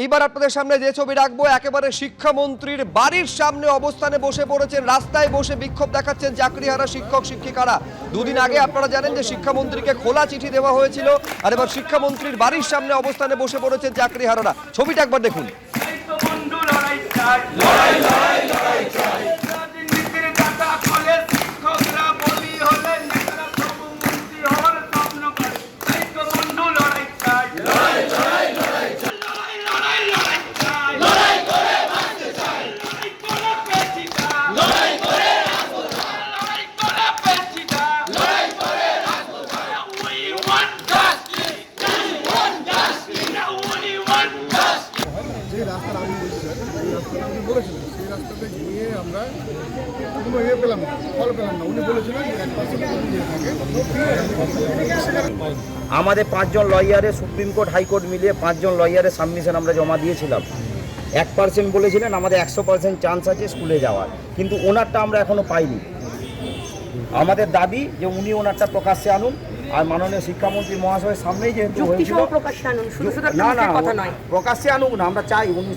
এইবার আপনাদের সামনে যে ছবি রাখবো, একেবারে শিক্ষামন্ত্রীর বাড়ির সামনে অবস্থানে বসে পড়েছেন, রাস্তায় বসে বিক্ষোভ দেখাচ্ছেন চাকরিহারা শিক্ষক শিক্ষিকারা। দুদিন আগে আপনারা জানেন যে শিক্ষামন্ত্রীকে খোলা চিঠি দেওয়া হয়েছিল, আর এবার শিক্ষামন্ত্রীর বাড়ির সামনে অবস্থানে বসে পড়েছেন চাকরিহারারা। ছবিটা একবার দেখুন। যে রাস্তার আমি বলছিলাম এই রাস্তাটা উনি বলেছিলেন, সেই রাস্তাতে গিয়ে আমরা কোনো পেলাম না, ফল পেলাম না। উনি বলেছিলেন যে 1% দিয়ে থাকে। আমাদের 5 জন লয়ারের সুপ্রিম কোর্ট হাইকোর্ট মিলিয়ে 5 জন লয়ারের সাবমিশন আমরা জমা দিয়েছিলাম। 1% বলেছিলেন, আমাদের 100% চান্স আছে স্কুলে যাওয়ার, কিন্তু ওনারটা আমরা এখনো পাইনি। আমাদের দাবি যে উনি ওনারটা প্রকাশ্যে আনুন, আর মাননীয় শিক্ষামন্ত্রী মহাশয়ের সামনেই যেহেতু হয়েছিল, না না প্রকাশ্যে আনুক না, আমরা চাই উনি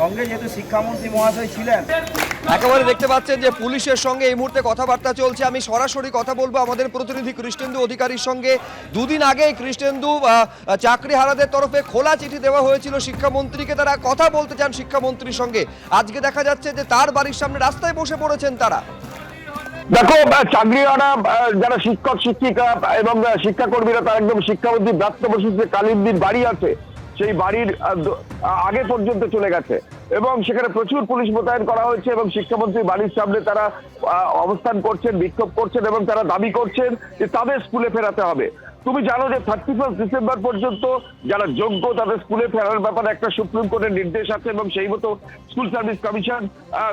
সঙ্গে যেহেতু শিক্ষামন্ত্রী মহাশয় ছিলেন। একেবারে দেখতে পাচ্ছেন যে পুলিশের সঙ্গে এই মুহূর্তে কথাবার্তা চলছে। আমি সরাসরি কথা বলবো আমাদের প্রতিনিধি কৃষ্ণেন্দু অধিকারীর সঙ্গে। দুদিন আগে কৃষ্ণেন্দু চাকরিহারাদের তরফে খোলা চিঠি দেওয়া হয়েছিল শিক্ষামন্ত্রীকে, তারা কথা বলতে চান শিক্ষামন্ত্রীর সঙ্গে। আজকে দেখা যাচ্ছে যে তার বাড়ির সামনে রাস্তায় বসে পড়েছেন তারা। দেখো, চাকরিহারা যারা শিক্ষক শিক্ষিকা এবং শিক্ষাকর্মীরা, তার একদম শিক্ষামন্ত্রী ব্রাত্য বসুর যে কালিন্দির বাড়ি আছে, সেই বাড়ির আগে পর্যন্ত চলে গেছে এবং সেখানে প্রচুর পুলিশ মোতায়েন করা হয়েছে এবং শিক্ষামন্ত্রীর বাড়ির সামনে তারা অবস্থান করছেন, বিক্ষোভ করছেন এবং তারা দাবি করছেন যে তাদের স্কুলে ফেরাতে হবে। তুমি জানো যে 31 ডিসেম্বর পর্যন্ত যারা যোগ্য তাদের স্কুলে ফেরার ব্যাপারে একটা সুপ্রিম কোর্টের নির্দেশ আছে এবং সেই মতো স্কুল সার্ভিস কমিশন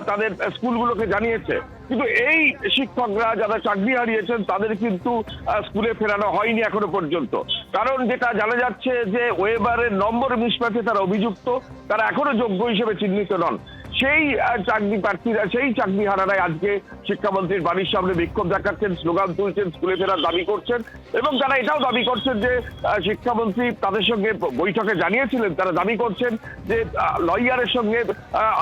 তাদের স্কুলগুলোকে জানিয়েছে। কিন্তু এই শিক্ষকরা যারা চাকরি হারিয়েছেন তাদের কিন্তু স্কুলে ফেরানো হয়নি এখনো পর্যন্ত। কারণ যেটা জানা যাচ্ছে যে ওয়েবারের নম্বর মিসম্যাচে তারা অভিযুক্ত, তারা এখনো যোগ্য হিসেবে চিহ্নিত নন। সেই চাকরি প্রার্থীরা, সেই চাকরিহারারাই আজকে শিক্ষামন্ত্রীর বাড়ির সামনে বিক্ষোভ দেখাচ্ছেন, স্লোগান তুলছেন, স্কুলে ফেরার দাবি করছেন এবং তারা এটাও দাবি করছেন যে শিক্ষামন্ত্রী তাদের সঙ্গে বৈঠকে জানিয়েছিলেন, তারা দাবি করছেন যে লয়ারের সঙ্গে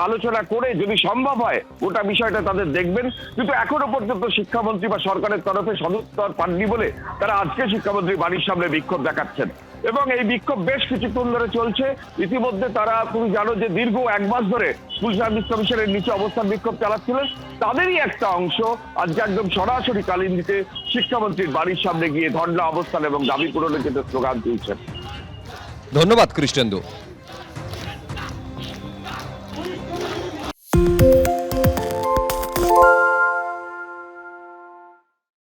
আলোচনা করে যদি সম্ভব হয় গোটা বিষয়টা তাদের দেখবেন। কিন্তু এখনো পর্যন্ত শিক্ষামন্ত্রী বা সরকারের তরফে সদুত্তর পাননি বলে তারা আজকে শিক্ষামন্ত্রীর বাড়ির সামনে বিক্ষোভ দেখাচ্ছেন এবং এই বিক্ষোভ বেশ কিছুক্ষণ ধরে চলছে। ইতিমধ্যে তারা, তুমি জানো যে দীর্ঘ 1 মাস ধরে স্কুল সার্ভিস কমিশনের নিচে অবস্থান বিক্ষোভ চালাচ্ছিলেন, তাদেরই একটা অংশ আজকে একদম সরাসরি কালিন্দিতে শিক্ষামন্ত্রীর বাড়ির সামনে গিয়ে ধর্ণা অবস্থান এবং দাবি পূরণের জন্য স্লোগান তুলছেন। ধন্যবাদ কৃষ্ণেন্দু।